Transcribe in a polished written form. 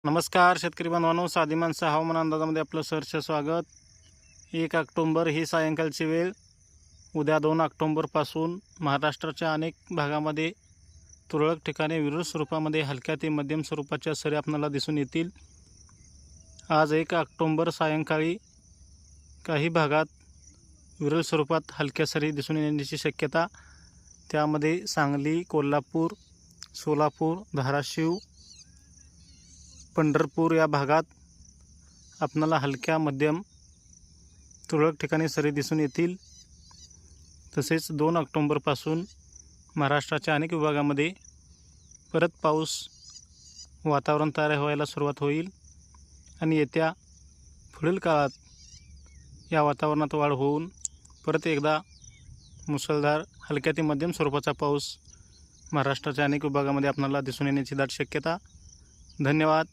नमस्कार शेतकरी बांधवांनो, साधी माणसं हवामान अंदाजामध्ये आपलं सहर्ष स्वागत. 1 ऑक्टोंबर ही सायंकाळची वेळ. उद्या 2 ऑक्टोंबरपासून महाराष्ट्राच्या अनेक भागामध्ये तुरळक ठिकाणी विरळ स्वरूपामध्ये हलक्या ते मध्यम स्वरूपाच्या सरी आपल्याला दिसून येतील. आज 1 ऑक्टोंबर सायंकाळी काही भागात विरळ स्वरूपात हलक्या सरी दिसून येण्याची शक्यता. त्यामध्ये सांगली, कोल्हापूर, सोलापूर, धाराशिव, पंढरपूर या भागात आपणाला हलक्या मध्यम तुरळक ठिकाणी सरी दिसून येतील. तसेच 2 ऑक्टोंबरपासून महाराष्ट्राच्या अनेक विभागामध्ये परत पाऊस वातावरण तयार व्हायला सुरुवात होईल आणि येत्या पुढील काळात या वातावरणात वाढ होऊन परत एकदा मुसळधार हलक्या ते मध्यम स्वरूपाचा पाऊस महाराष्ट्राच्या अनेक विभागामध्ये आपल्याला दिसून येण्याची दाट शक्यता. धन्यवाद.